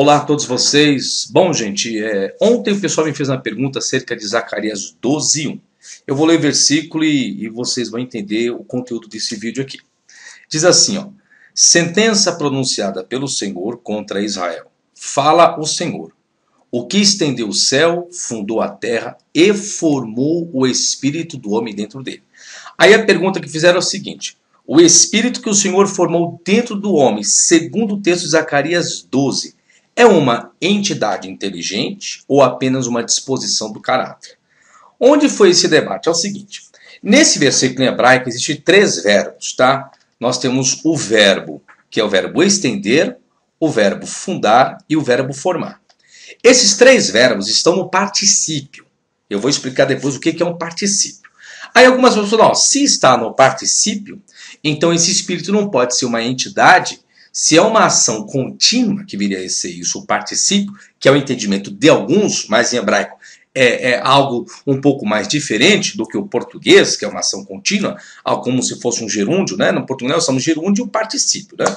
Olá a todos vocês. Bom, gente, ontem o pessoal me fez uma pergunta acerca de Zacarias 12:1. Eu vou ler o versículo e vocês vão entender o conteúdo desse vídeo aqui. Diz assim, ó: sentença pronunciada pelo Senhor contra Israel. Fala o Senhor, o que estendeu o céu, fundou a terra e formou o espírito do homem dentro dele. Aí a pergunta que fizeram é o seguinte: o espírito que o Senhor formou dentro do homem, segundo o texto de Zacarias 12, é uma entidade inteligente ou apenas uma disposição do caráter? Onde foi esse debate? É o seguinte: nesse versículo em hebraico existem três verbos, tá? Nós temos o verbo, que é o verbo estender, o verbo fundar e o verbo formar. Esses três verbos estão no particípio. Eu vou explicar depois o que é um particípio. Aí algumas pessoas falam, se está no particípio, então esse espírito não pode ser uma entidade. Se é uma ação contínua, que viria a ser isso, o particípio, que é o entendimento de alguns, mas em hebraico é algo um pouco mais diferente do que o português, que é uma ação contínua, como se fosse um gerúndio, né? No português nós somos gerúndio e o particípio, né?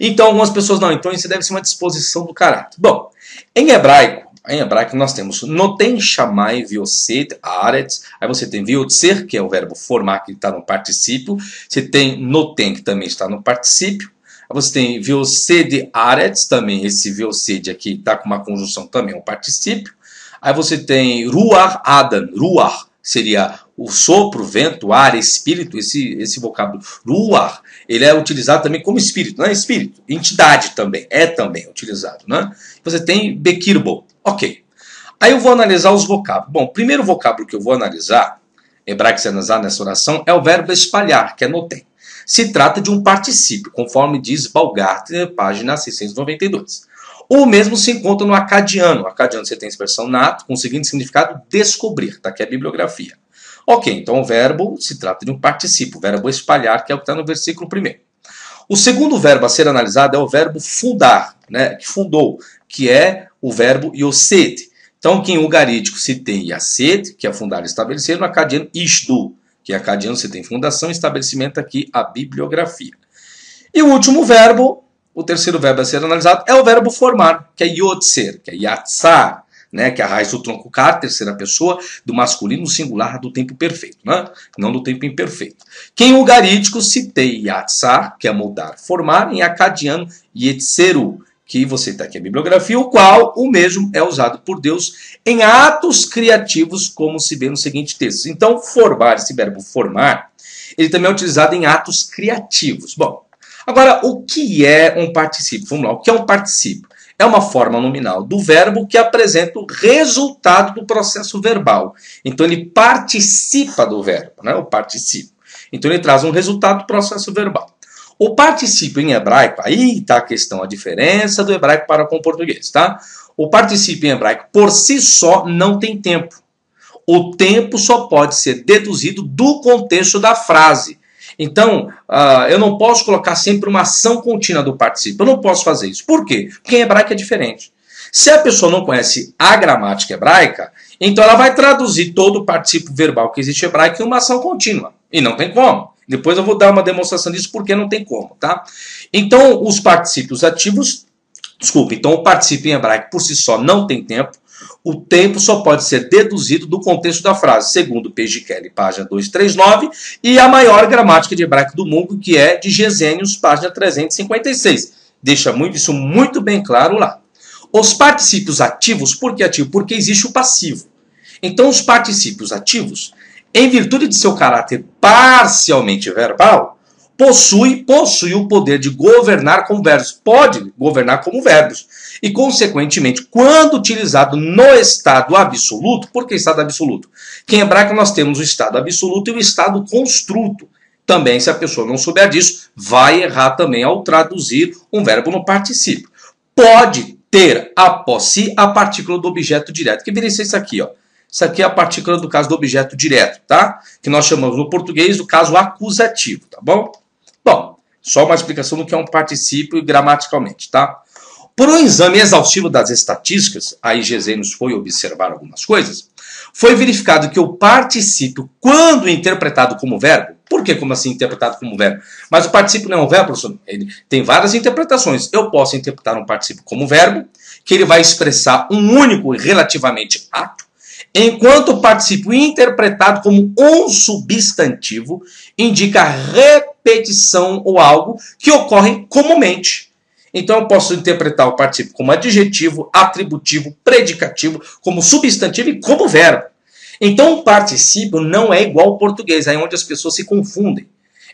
Então algumas pessoas não, então isso deve ser uma disposição do caráter. Bom, em hebraico nós temos noten, chamai, viosed, aretz. Aí você tem viotser, que é o verbo formar, que está no particípio. Você tem noten, que também está no particípio. Você tem viosed aretz, também esse viosed aqui está com uma conjunção também, um particípio. Aí você tem ruach adam, ruach seria o sopro, vento, ar, espírito. Esse vocábulo ruach, ele é utilizado também como espírito, não é espírito, entidade também, é também utilizado, né? Você tem bekirbo, ok. Aí eu vou analisar os vocábulos. Bom, o primeiro vocábulo que eu vou analisar, hebraico se analisar nessa oração, é o verbo espalhar, que é noten. Se trata de um particípio, conforme diz Baumgartner, página 692. O mesmo se encontra no acadiano. No acadiano você tem a expressão nato, com o seguinte significado: descobrir. Está aqui a bibliografia. Ok, então o verbo se trata de um particípio, o verbo espalhar, que é o que está no versículo 1. O segundo verbo a ser analisado é o verbo fundar, né, que fundou, que é o verbo yosed. Então, aqui em ugarítico se tem yased, que é fundar e estabelecer, no acadiano ishdu, que é acadiano, você tem fundação e estabelecimento, aqui a bibliografia. E o último verbo, o terceiro verbo a ser analisado, é o verbo formar, que é yotzer, que é yatsar, né, que é a raiz do tronco car, terceira pessoa, do masculino singular do tempo perfeito, né, não do tempo imperfeito. Que em ugarítico citei yatsar, que é mudar, formar, em acadiano yetzeru, que você está aqui a bibliografia, o qual o mesmo é usado por Deus em atos criativos, como se vê no seguinte texto. Então, formar, esse verbo formar, ele também é utilizado em atos criativos. Bom, agora, o que é um particípio? Vamos lá, o que é um particípio? É uma forma nominal do verbo que apresenta o resultado do processo verbal. Então, ele participa do verbo, né? O particípio. Então, ele traz um resultado do processo verbal. O particípio em hebraico, aí está a questão, a diferença do hebraico para com o português, tá? O particípio em hebraico, por si só, não tem tempo. O tempo só pode ser deduzido do contexto da frase. Então, eu não posso colocar sempre uma ação contínua do particípio. Eu não posso fazer isso. Por quê? Porque em hebraico é diferente. Se a pessoa não conhece a gramática hebraica, então ela vai traduzir todo o particípio verbal que existe em hebraico em uma ação contínua. E não tem como. Depois eu vou dar uma demonstração disso porque não tem como, tá? Então, os particípios ativos, então o particípio em hebraico por si só não tem tempo. O tempo só pode ser deduzido do contexto da frase, segundo P.G. Kelly, página 239, e a maior gramática de hebraico do mundo, que é de Gesenius, página 356. Deixa isso muito bem claro lá. Os particípios ativos, por que ativo? Porque existe o passivo. Então, os particípios ativos, em virtude de seu caráter parcialmente verbal, possui o poder de governar como verbos. Pode governar como verbos. E, consequentemente, quando utilizado no estado absoluto, por que estado absoluto? Que em hebraico nós temos o estado absoluto e o estado construto. Também, se a pessoa não souber disso, vai errar também ao traduzir um verbo no particípio. Pode ter após si a partícula do objeto direto. Que viria a ser isso aqui, ó. Isso aqui é a partícula do caso do objeto direto, tá? Que nós chamamos no português do caso acusativo, tá bom? Bom, só uma explicação do que é um particípio gramaticalmente, tá? Por um exame exaustivo das estatísticas, aí Gesenius foi observar algumas coisas, foi verificado que o particípio, quando interpretado como verbo, Por que como assim interpretado como verbo? Mas o particípio não é um verbo, professor? Ele tem várias interpretações. Eu posso interpretar um particípio como verbo, que ele vai expressar um único e relativamente ato, enquanto o particípio interpretado como um substantivo indica repetição ou algo que ocorre comumente. Então eu posso interpretar o particípio como adjetivo, atributivo, predicativo, como substantivo e como verbo. Então o particípio não é igual ao português, aí é onde as pessoas se confundem.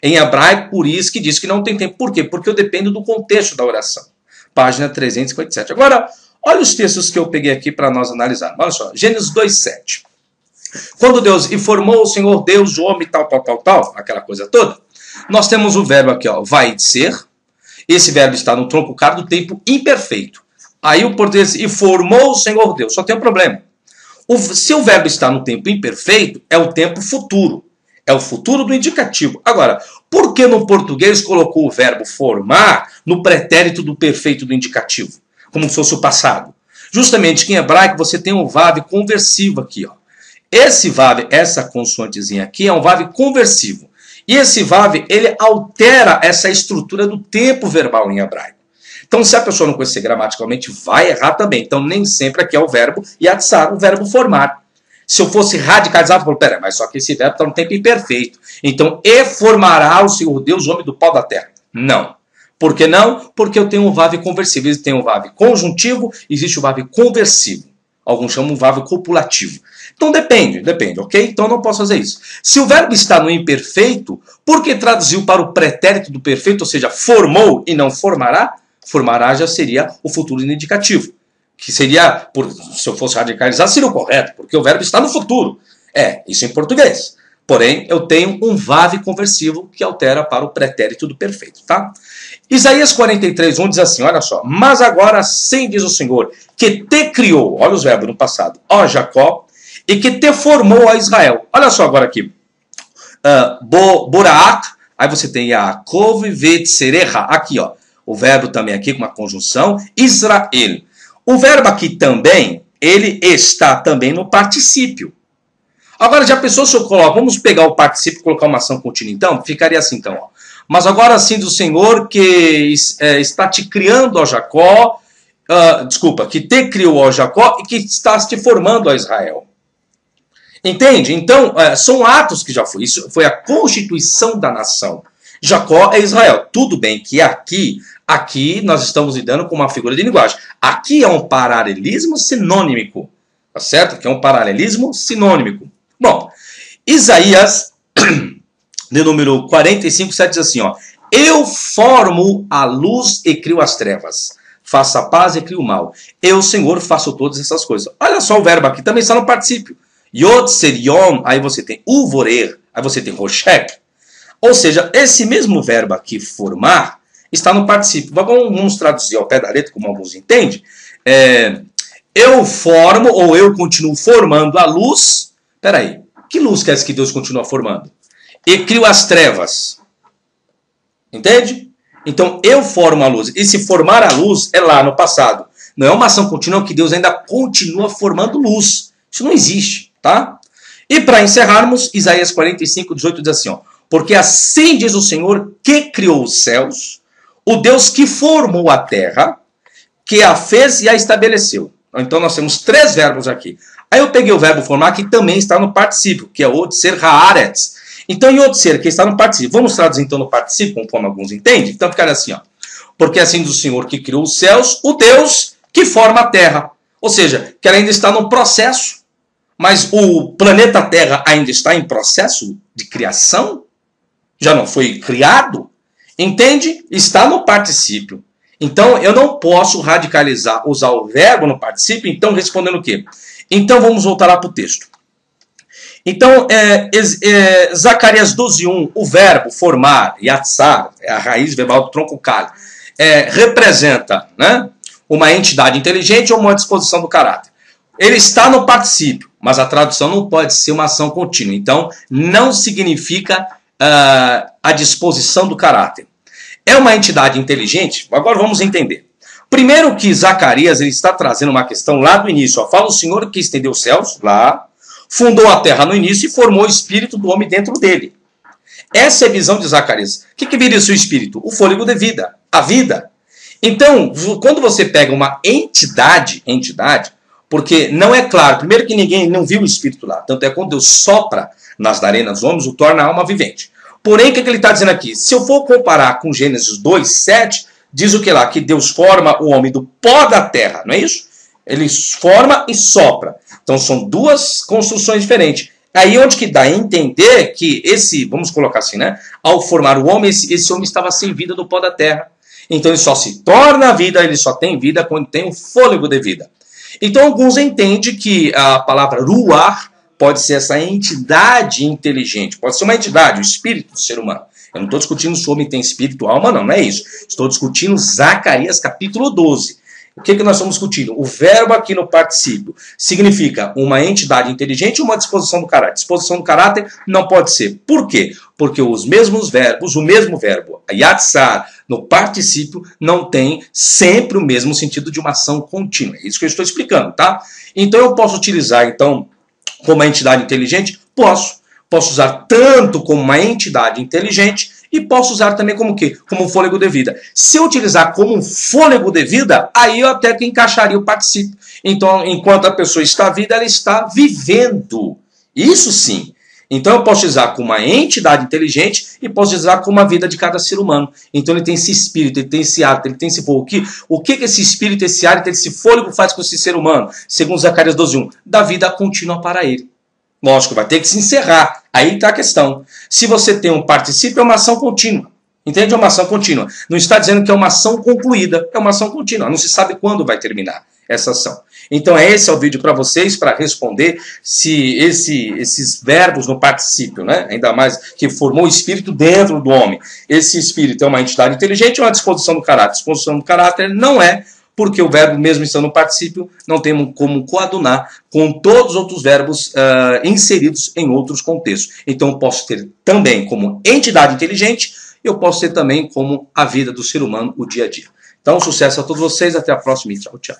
Em hebraico, por isso que diz que não tem tempo. Por quê? Porque eu dependo do contexto da oração. Página 357. Agora, olha os textos que eu peguei aqui para nós analisarmos. Olha só, Gênesis 2:7. Quando Deus formou o Senhor Deus o homem tal, aquela coisa toda, nós temos o verbo aqui, ó, vai ser. Esse verbo está no tronco carro do tempo imperfeito. Aí o português, e formou o Senhor Deus. Só tem um problema. Se o verbo está no tempo imperfeito, é o tempo futuro. É o futuro do indicativo. Agora, por que no português colocou o verbo formar no pretérito do perfeito do indicativo? Como se fosse o passado. Justamente que em hebraico você tem um vav conversivo aqui. Ó. Esse vav, essa consoantezinha aqui, é um vav conversivo. E esse vav, ele altera essa estrutura do tempo verbal em hebraico. Então, se a pessoa não conhecer gramaticalmente, vai errar também. Então, nem sempre aqui é o verbo yatsar, o verbo formar. Se eu fosse radicalizado, eu falo, pera, mas só que esse verbo está no tempo imperfeito. Então, e formará o Senhor Deus o homem do pó da terra. Não. Por que não? Porque eu tenho um vav conversivo. Tem um vav conjuntivo, existe o vav conversivo. Alguns chamam de vav copulativo. Então depende, ok? Então eu não posso fazer isso. Se o verbo está no imperfeito, por que traduziu para o pretérito do perfeito, ou seja, formou e não formará? Formará já seria o futuro indicativo. Que seria, se eu fosse radicalizar, seria o correto, porque o verbo está no futuro. Isso em português. Porém, eu tenho um vav conversivo que altera para o pretérito do perfeito, tá? Isaías 43:1 diz assim, olha só. Mas agora assim diz o Senhor, que te criou, olha os verbos no passado, ó Jacó, e que te formou a Israel. Olha só agora aqui. Boraat, aí você tem Yaakov Vetsereha, aqui ó. O verbo também aqui com uma conjunção, Israel. O verbo aqui também, ele está também no particípio. Agora já pensou se eu coloco, vamos pegar o particípio e colocar uma ação contínua então? Ficaria assim então, ó. Mas agora assim do Senhor que está te criando, ó Jacó, que te criou, ó Jacó, e que está te formando, ó Israel. Entende? Então, são atos que já foi. Isso foi a constituição da nação. Jacó é Israel. Tudo bem que aqui nós estamos lidando com uma figura de linguagem. Aqui é um paralelismo sinônimico. Tá certo? Aqui é um paralelismo sinônimico. Bom, Isaías, de número 45:7 diz assim, ó. Eu formo a luz e crio as trevas. Faço a paz e crio o mal. Eu, Senhor, faço todas essas coisas. Olha só o verbo aqui, também está no particípio. Yod ser yom, aí você tem uvorer, aí você tem roshek. Ou seja, esse mesmo verbo aqui, formar, está no particípio. Vamos traduzir ao pé da letra, como alguns entendem. Eu formo, ou eu continuo formando a luz. Peraí, que luz quer dizer que Deus continua formando? E crio as trevas. Entende? Então, eu formo a luz. E se formar a luz é lá no passado. Não é uma ação contínua que Deus ainda continua formando luz. Isso não existe, tá? E para encerrarmos, Isaías 45:18 diz assim, ó. Porque assim diz o Senhor que criou os céus, o Deus que formou a terra, que a fez e a estabeleceu. Então nós temos 3 verbos aqui. Aí eu peguei o verbo formar, que também está no particípio, que é o ser haaretz. Então, em outro ser, que está no particípio. Vamos traduzir então no particípio, conforme alguns entendem? Então ficaria assim, ó. Porque assim diz o Senhor que criou os céus, o Deus que forma a terra. Ou seja, que ela ainda está no processo. Mas o planeta Terra ainda está em processo de criação? Já não foi criado? Entende? Está no particípio. Então, eu não posso radicalizar, usar o verbo no particípio, então respondendo o quê? Então, vamos voltar lá para o texto. Então, Zacarias 12:1, o verbo formar, yatsar, é a raiz verbal do tronco kal, representa, né, uma entidade inteligente ou uma disposição do caráter. Ele está no particípio, mas a tradução não pode ser uma ação contínua. Então, não significa a disposição do caráter. É uma entidade inteligente? Agora vamos entender. Primeiro que Zacarias ele está trazendo uma questão lá do início. Ó, fala o Senhor que estendeu os céus, lá, fundou a terra no início e formou o espírito do homem dentro dele. Essa é a visão de Zacarias. O que viria seu espírito? O fôlego de vida, a vida. Então, quando você pega uma entidade, porque não é claro, primeiro que ninguém não viu o espírito lá, tanto é quando Deus sopra nas narenas dos homens, o torna a alma vivente. Porém, o que ele está dizendo aqui? Se eu for comparar com Gênesis 2:7, diz o que lá? Que Deus forma o homem do pó da terra, não é isso? Ele forma e sopra. Então são duas construções diferentes. Aí onde que dá a entender que esse, vamos colocar assim, né? Ao formar o homem, esse homem estava sem vida no pó da terra. Então ele só se torna vida, ele só tem vida quando tem o fôlego de vida. Então alguns entendem que a palavra ruar pode ser essa entidade inteligente, pode ser uma entidade, o espírito do ser humano. Eu não estou discutindo se o homem tem espírito ou alma, não é isso. Estou discutindo Zacarias capítulo 12. O que nós estamos discutindo? O verbo aqui no particípio significa uma entidade inteligente ou uma disposição do caráter. Disposição do caráter não pode ser. Por quê? Porque os mesmos verbos, o mesmo verbo, yatsar, no particípio, não tem sempre o mesmo sentido de uma ação contínua. É isso que eu estou explicando, tá? Então eu posso utilizar, então, como uma entidade inteligente? Posso. Posso usar tanto como uma entidade inteligente e posso usar também como o quê? Como um fôlego de vida. Se eu utilizar como um fôlego de vida, aí eu até que encaixaria o particípio. Então, enquanto a pessoa está viva, ela está vivendo. Isso sim. Então eu posso usar como uma entidade inteligente e posso usar como a vida de cada ser humano. Então ele tem esse espírito, ele tem esse hábito, ele tem esse fogo. O que esse espírito, esse hábito, esse fôlego faz com esse ser humano? Segundo Zacarias 12:1, dá vida contínua para ele. Lógico, vai ter que se encerrar. Aí está a questão. Se você tem um particípio, é uma ação contínua. Entende? É uma ação contínua. Não está dizendo que é uma ação concluída. É uma ação contínua. Não se sabe quando vai terminar essa ação. Então, esse é o vídeo para vocês, para responder se esses verbos no particípio, né? Ainda mais que formou o espírito dentro do homem. Esse espírito é uma entidade inteligente ou uma disposição do caráter? Disposição do caráter não é, porque o verbo, mesmo estando no particípio, não tem como coadunar com todos os outros verbos inseridos em outros contextos. Então, eu posso ter também como entidade inteligente, eu posso ter também como a vida do ser humano, o dia a dia. Então, sucesso a todos vocês, até a próxima e tchau, tchau.